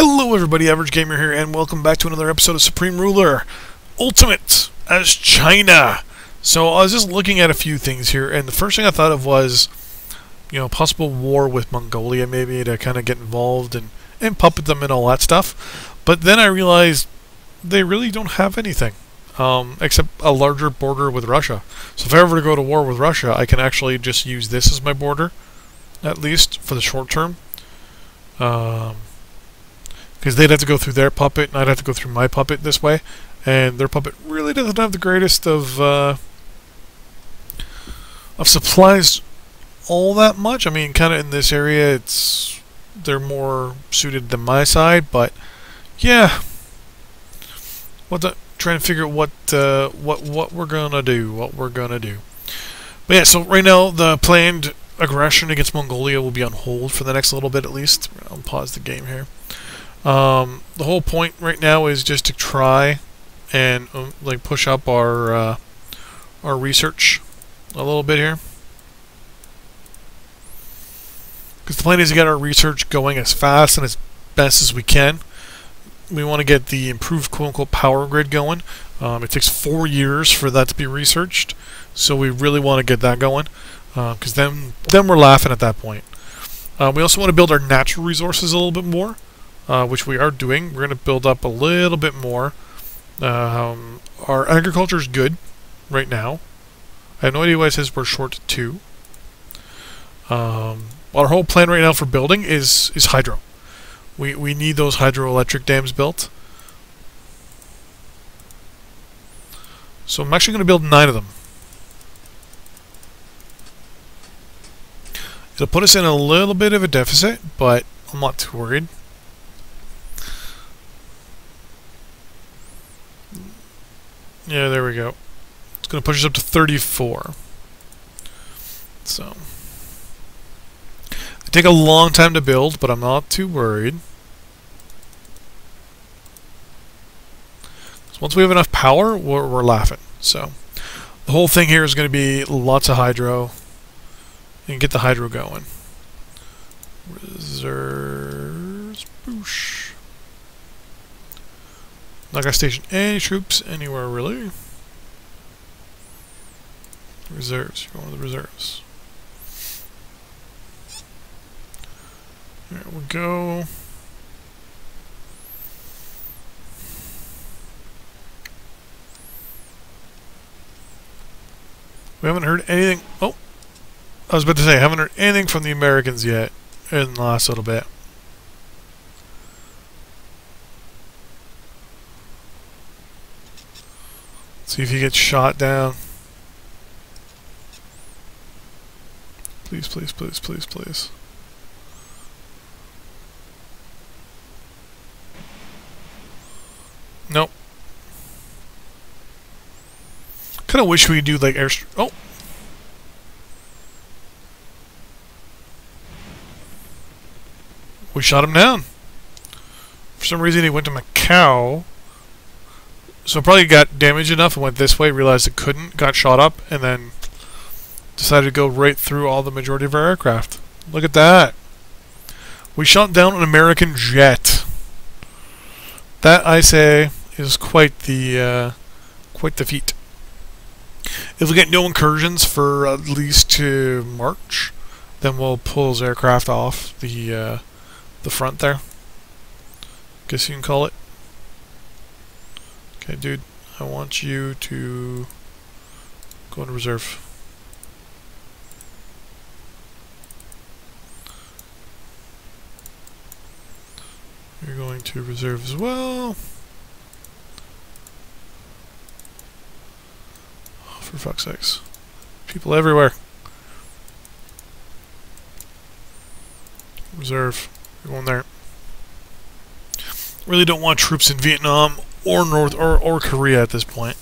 Hello everybody, Average Gamer here, and welcome back to another episode of Supreme Ruler Ultimate as China. So I was just looking at a few things here, and the first thing I thought of was, possible war with Mongolia maybe to kind of get involved and puppet them and all that stuff. But then I realized they really don't have anything, except a larger border with Russia. So if I ever to go to war with Russia, I can actually just use this as my border, at least for the short term. Because they'd have to go through their puppet, and I'd have to go through my puppet this way, and their puppet really doesn't have the greatest of supplies all that much. I mean, kind of in this area, they're more suited than my side, but yeah, trying to figure out what we're gonna do. But yeah, so right now the planned aggression against Mongolia will be on hold for the next little bit at least. I'll pause the game here. The whole point right now is just to try and push up our research a little bit here, because the plan is to get our research going as fast and as best as we can. We want to get the improved quote-unquote power grid going. It takes 4 years for that to be researched, so we really want to get that going, because then we're laughing at that point. We also want to build our natural resources a little bit more, which we are doing. We're going to build up a little bit more. Our agriculture is good right now. I have no idea why it says we're short 2. Our whole plan right now for building is hydro. We need those hydroelectric dams built. So I'm actually going to build 9 of them. It'll put us in a little bit of a deficit, but I'm not too worried. Yeah, there we go. It's going to push us up to 34. So, they take a long time to build, but I'm not too worried. So once we have enough power, we're laughing. So, the whole thing here is going to be lots of hydro, and get the hydro going. Reserves, boosh. Not gonna station any troops anywhere really. Reserves, you're going to the reserves. There we go. We haven't heard anything. Oh, I was about to say, I haven't heard anything from the Americans yet in the last little bit. See if he gets shot down. Please, please, please, please, please. Nope. Kind of wish we could do like air. Oh. We shot him down. For some reason he went to Macau. So probably got damaged enough and went this way, realized it couldn't, got shot up, and then decided to go right through all the majority of our aircraft. Look at that. We shot down an American jet. That, I say, is quite the feat. If we get no incursions for at least to March, then we'll pull his aircraft off the front there. Guess you can call it. Okay, dude, I want you to go into reserve. You're going to reserve as well. Oh, for fuck's sakes. People everywhere. Reserve. You're going there. Really don't want troops in Vietnam or or Korea at this point,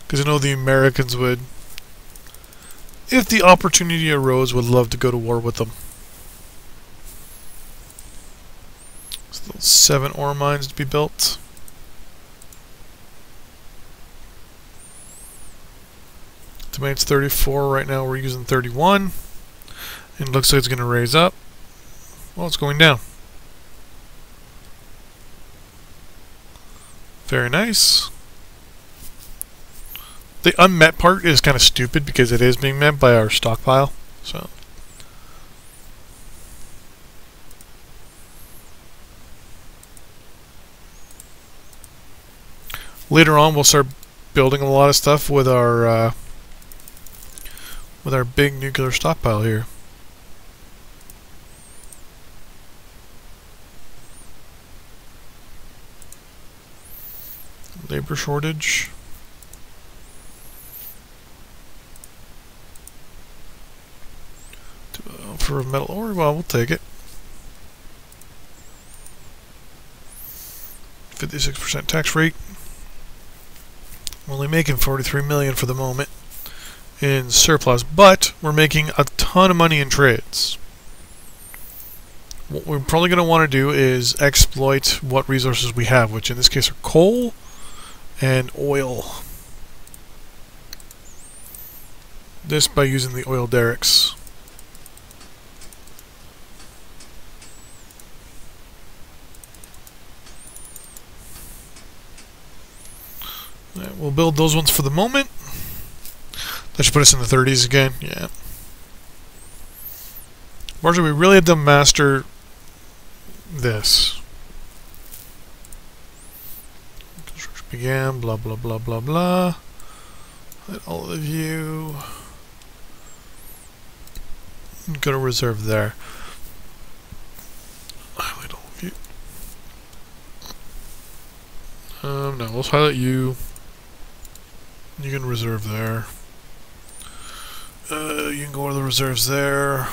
because I know the Americans would, if the opportunity arose, would love to go to war with them. Still 7 ore mines to be built. Demand's 34 right now. We're using 31. And it looks like it's going to raise up. Well, it's going down. Very nice. The unmet part is kind of stupid because it is being met by our stockpile. So later on we'll start building a lot of stuff with our big nuclear stockpile here. Labor shortage. For metal ore, well, we'll take it. 56% tax rate. We're only making 43 million for the moment in surplus, but we're making a ton of money in trades. What we're probably going to want to do is exploit what resources we have, which in this case are coal and oil. This by using the oil derricks. Right, we'll build those ones for the moment. That should put us in the 30s again. Yeah. Marshall, we really have to master this. Construction began, blah, blah, blah, blah, blah. Let all of you go to reserve there. Highlight all of you. No, let's highlight you. You can reserve there. You can go to the reserves there.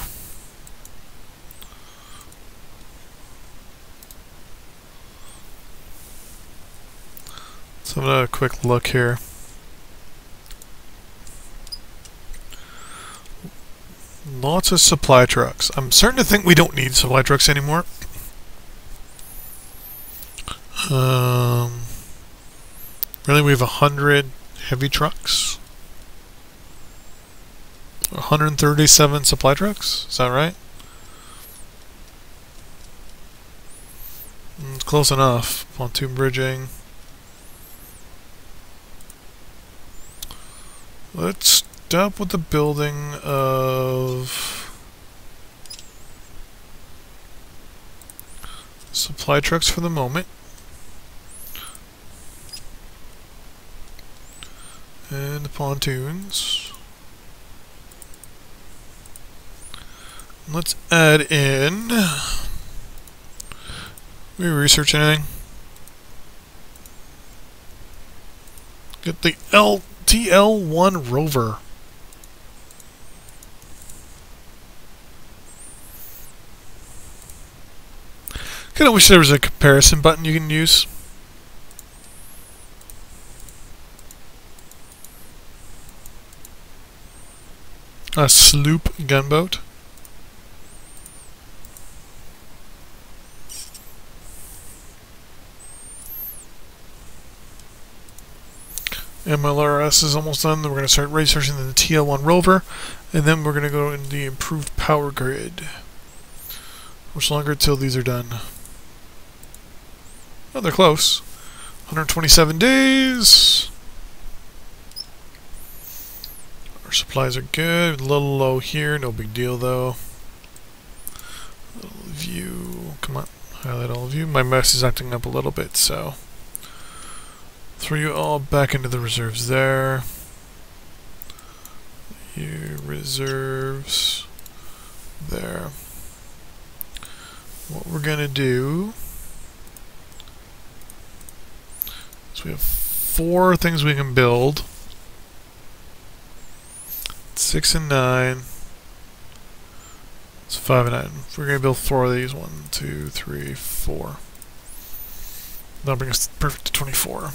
Let's have a quick look here. Lots of supply trucks. I'm starting to think we don't need supply trucks anymore. Really, we have 100 heavy trucks. 137 supply trucks? Is that right? It's close enough. Pontoon bridging. Let's stop with the building of supply trucks for the moment. And the pontoons. Let's add in. We research anything. Get the TL1 rover. Kinda wish there was a comparison button you can use. A sloop gunboat. MLRS is almost done. Then we're going to start researching the TL1 rover, and then we're going to go in the improved power grid. Much longer till these are done. Oh, they're close. 127 days. Our supplies are good. A little low here. No big deal though. Little view. Come on. Highlight all of you. My mouse is acting up a little bit, so throw you all back into the reserves there. Your reserves there. What we're gonna do is we have 4 things we can build. 6 and 9. It's 5 and 9. We're going to build 4 of these. 1, 2, 3, 4. That'll bring us perfect to 24.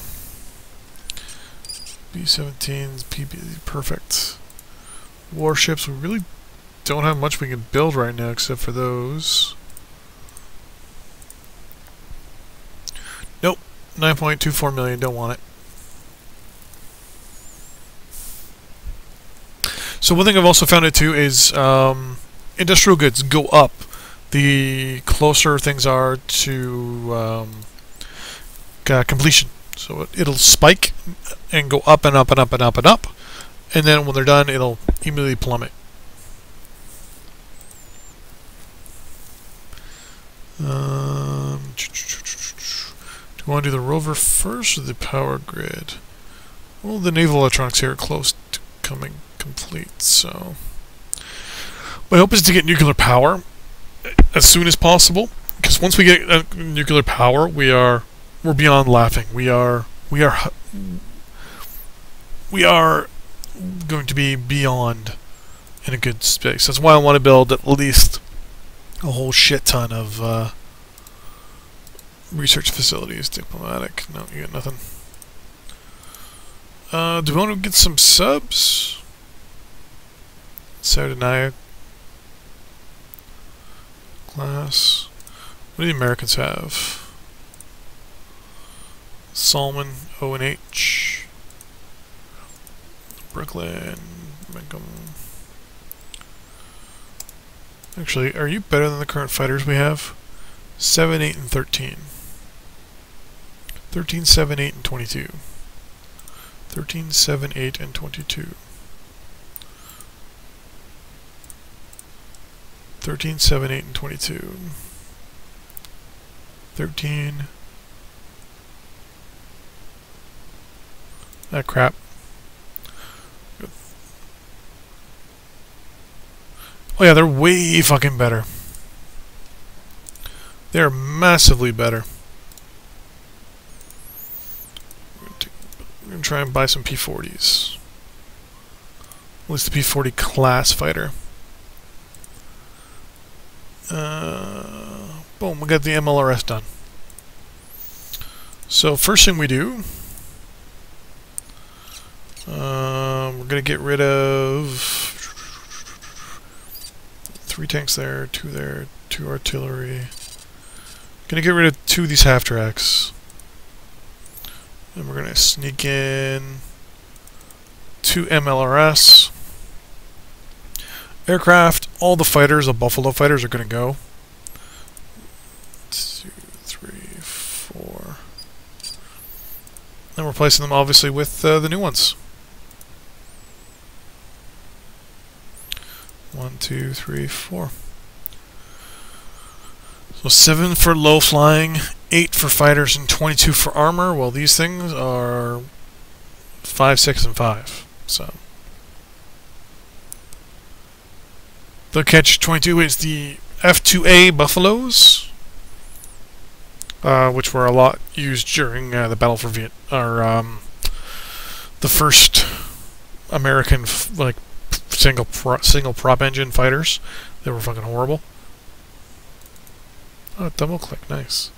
B-17s, PB, perfect. Warships, we really don't have much we can build right now except for those. Nope. 9.24 million, don't want it. So one thing I've also found it too is industrial goods go up the closer things are to completion. So it'll spike and go up and up and up and up and up, and then when they're done, it'll immediately plummet. Do you want to do the rover first or the power grid? Well, the naval electronics here are close to coming complete, so my hope is to get nuclear power as soon as possible, because once we get nuclear power, we're beyond laughing. We are going to be beyond in a good space. That's why I want to build at least a whole shit ton of research facilities. Diplomatic. No, you got nothing. Do we want to get some subs? Sardinaya class. What do the Americans have? Salmon, O and H. Brooklyn, Macomb. Actually, are you better than the current fighters we have? 7, 8, and 13. 13, 7, 8, and 22. 13, 7, 8, and 22. 13, 7, 8, and 22. 13. Ah, crap. Good. Oh yeah, they're way fucking better. They're massively better. We're gonna try and buy some P-40s. At least the P-40 class fighter. Boom, we got the MLRS done. So first thing we do, we're gonna get rid of 3 tanks there, 2 there, 2 artillery. Gonna get rid of 2 of these half-tracks. And we're gonna sneak in 2 MLRS. Aircraft, all the fighters, the Buffalo fighters are gonna go. 2, 3, 4. And we're replacing them obviously with the new ones. 1, 2, 3, 4. So 7 for low flying, 8 for fighters, and 22 for armor. Well, these things are 5, 6, and 5. So the catch-22 is the F2a Buffalos, which were a lot used during the battle for Vietnam, the first American single prop engine fighters. They were fucking horrible. Oh, double click, nice.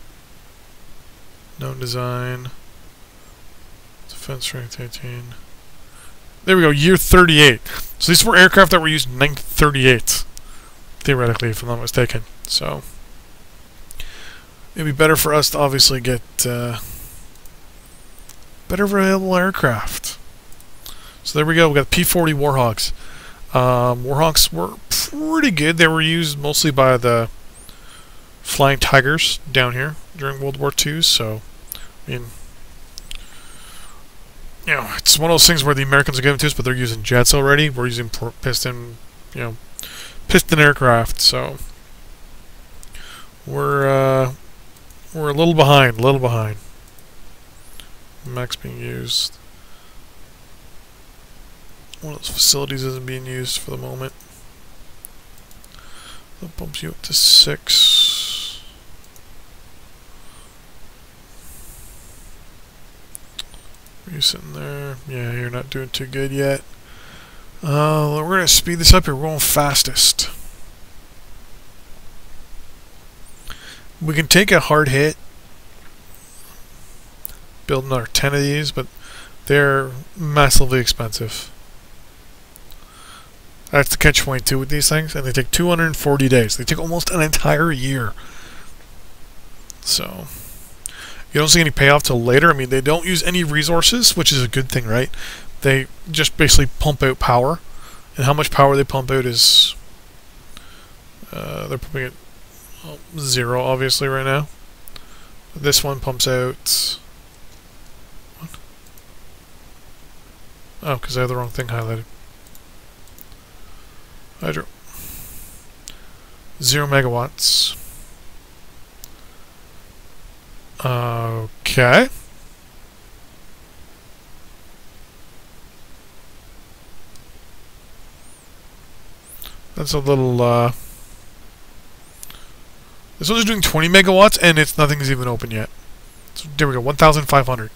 Known design. Defense strength 18. There we go, year 38. So these were aircraft that were used in 1938, theoretically, if I'm not mistaken. So it'd be better for us to obviously get better available aircraft. So there we go, we got P-40 Warhawks. Warhawks were pretty good. They were used mostly by the Flying Tigers down here during World War II, so, I mean, you know, it's one of those things where the Americans are giving to us, but they're using jets already. We're using piston aircraft, so we're a little behind, Max being used. One of those facilities isn't being used for the moment. That bumps you up to 6. Are you sitting there? Yeah, you're not doing too good yet. We're going to speed this up here. We're going fastest. We can take a hard hit, build another 10 of these, but they're massively expensive. That's the catch-22 with these things, and they take 240 days. They take almost an entire year. So you don't see any payoff till later. I mean, they don't use any resources, which is a good thing, right? They just basically pump out power, and how much power they pump out is they're pumping it Well, 0 obviously right now. This one pumps out... What? Oh, because I have the wrong thing highlighted. Hydro. 0 megawatts. Okay. That's a little, this one's doing 20 megawatts, and nothing's even open yet. So there we go, 1,500.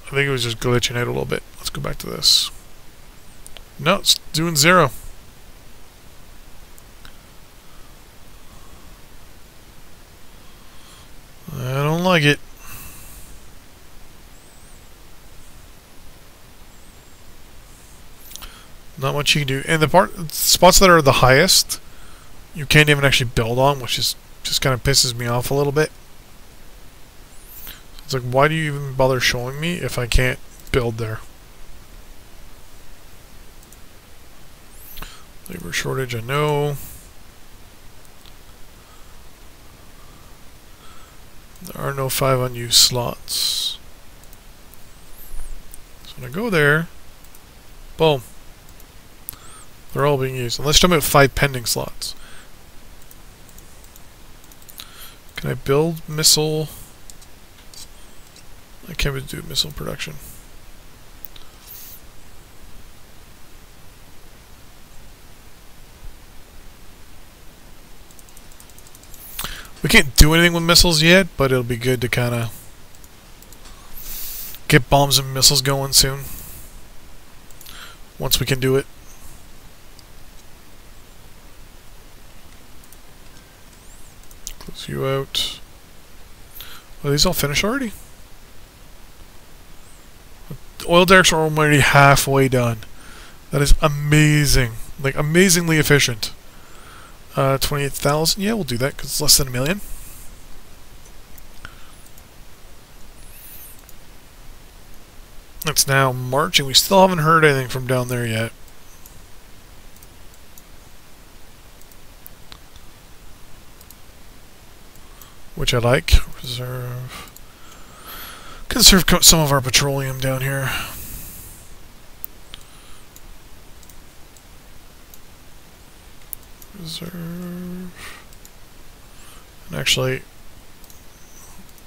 I think it was just glitching out a little bit. Let's go back to this. No, it's doing 0. I don't like it. Not much you can do. And the spots that are the highest, you can't even actually build on, which is just kind of pisses me off a little bit. It's like, why do you even bother showing me if I can't build there? Labor shortage, I know. There are no 5 unused slots. So when I go there, boom. They're all being used. Unless you're talking about 5 pending slots. Can I build missile? I can't do missile production. We can't do anything with missiles yet, but it'll be good to kind of get bombs and missiles going soon. Once we can do it. Close you out. Are these all finished already? The oil derricks are already halfway done. That is amazing. Like, amazingly efficient. 28,000. Yeah, we'll do that because it's less than 1 million. It's now March and we still haven't heard anything from down there yet. Which I like. Reserve. Conserve some of our petroleum down here. Reserve. And actually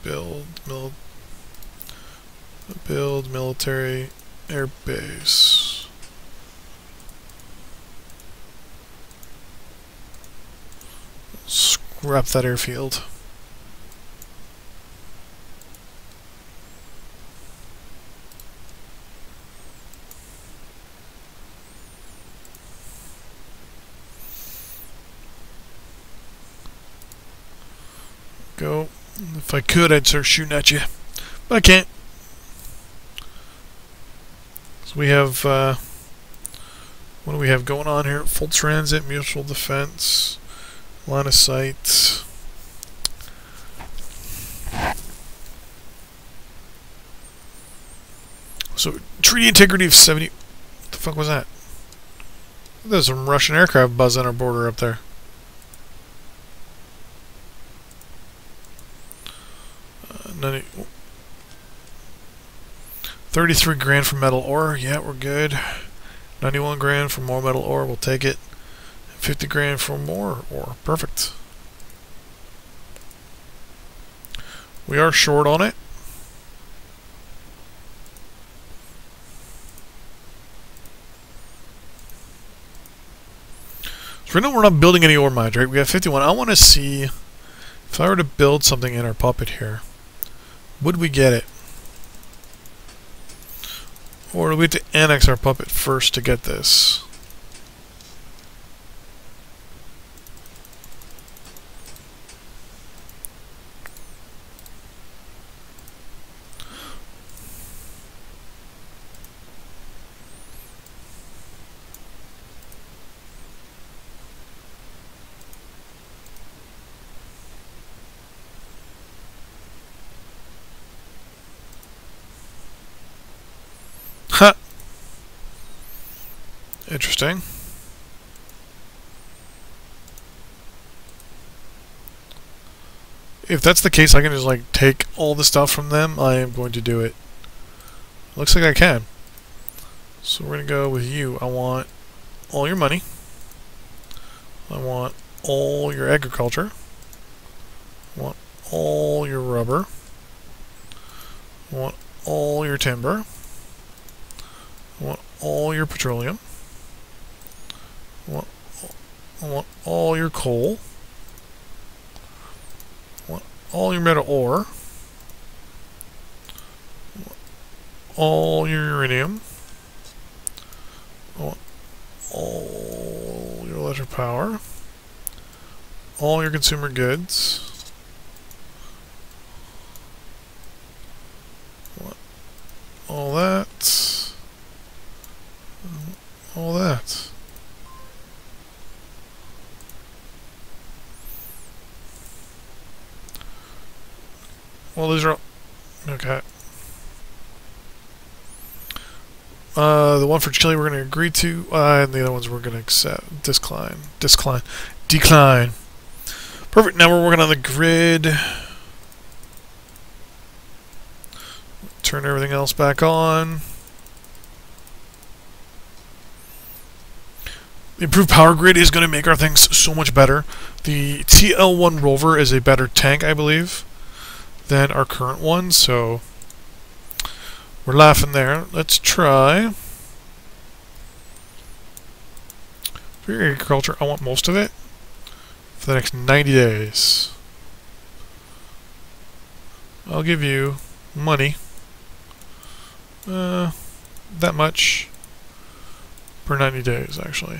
build military air base. Scrap that airfield. Go. If I could, I'd start shooting at you, but I can't. So we have, what do we have going on here? Full transit, mutual defense, line of sight. So treaty integrity of 70. What the fuck was that? There's some Russian aircraft buzzing our border up there. 33 grand for metal ore. Yeah, we're good. 91 grand for more metal ore. We'll take it. 50 grand for more ore. Perfect. We are short on it. So right now we're not building any ore mines, right? We have 51. I want to see if I were to build something in our puppet here. Would we get it? Or do we have to annex our puppet first to get this? Huh. Interesting. if that's the case, I can just like take all the stuff from them. I am going to do it. Looks like I can. So we're gonna go with you. I want all your money. I want all your agriculture. I want all your rubber. I want all your timber. I want all your petroleum. I want all your coal. I want all your metal ore. I want all your uranium. I want all your electric power. All your consumer goods. I want all that. All that. Well, these are all... Okay. The one for Chile we're going to agree to, and the other ones we're going to accept. Decline. Perfect. Now we're working on the grid. Turn everything else back on. The improved power grid is going to make our things so much better. The TL1 rover is a better tank, I believe, than our current one, so we're laughing there. Let's try. For your agriculture, I want most of it for the next 90 days. I'll give you money. That much per 90 days, actually.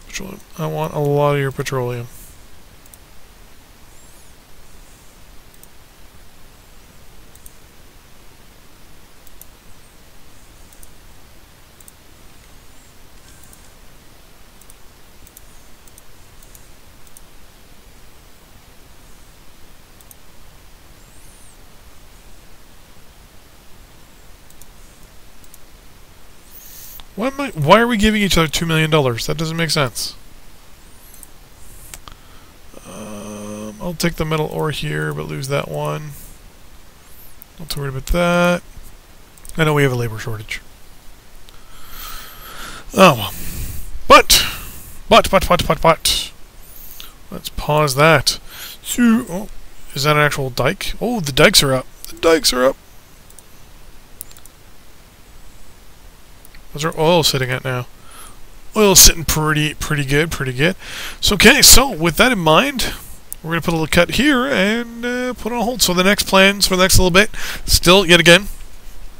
Petroleum. I want a lot of your petroleum. Why are we giving each other $2 million? That doesn't make sense. I'll take the metal ore here, but lose that one. Not too worried about that. I know we have a labor shortage. Oh, but. Let's pause that. So, oh, is that an actual dike? Oh, the dikes are up. The dikes are up. What's our oil sitting at now? Oil's sitting pretty good. So, okay, so with that in mind, we're going to put a little cut here and put on hold. So the next plans for the next little bit, still, yet again,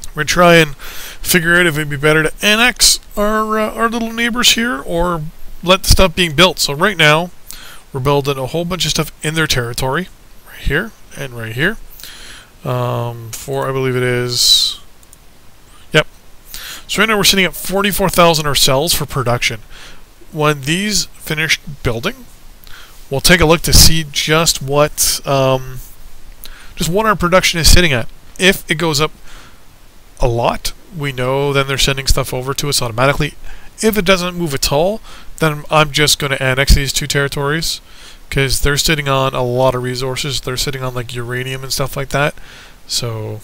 we're going to try and figure out if it'd be better to annex our little neighbors here or let the stuff being built. So right now, we're building a whole bunch of stuff in their territory, right here and right here. For, I believe it is... Yep. So right now we're sitting at 44,000 ourselves for production. When these finished building, we'll take a look to see just what our production is sitting at. If it goes up a lot, we know then they're sending stuff over to us automatically. If it doesn't move at all, then I'm just going to annex these two territories because they're sitting on a lot of resources. They're sitting on like uranium and stuff like that. So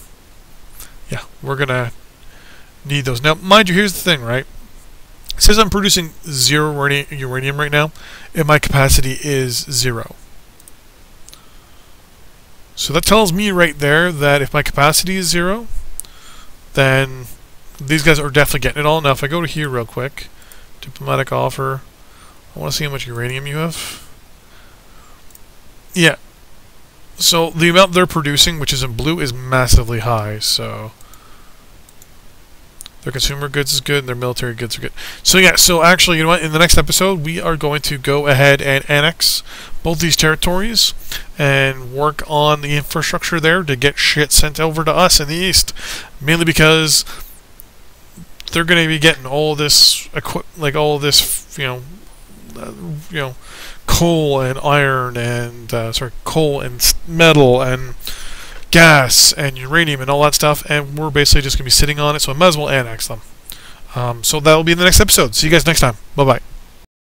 yeah, we're going to need those. Now, mind you, here's the thing, right? It says I'm producing 0 uranium right now, and my capacity is 0. So that tells me right there that if my capacity is 0, then these guys are definitely getting it all. Now, if I go to here real quick, diplomatic offer, I want to see how much uranium you have. Yeah. So the amount they're producing, which is in blue, is massively high, so... Their consumer goods is good, and their military goods are good. So yeah, so actually, you know what? In the next episode, we are going to go ahead and annex both these territories and work on the infrastructure there to get shit sent over to us in the east. Mainly because they're going to be getting all this all this, coal and iron and coal and metal and gas and uranium and all that stuff, and we're basically just going to be sitting on it, so I might as well annex them. So that will be in the next episode. See you guys next time. Bye-bye.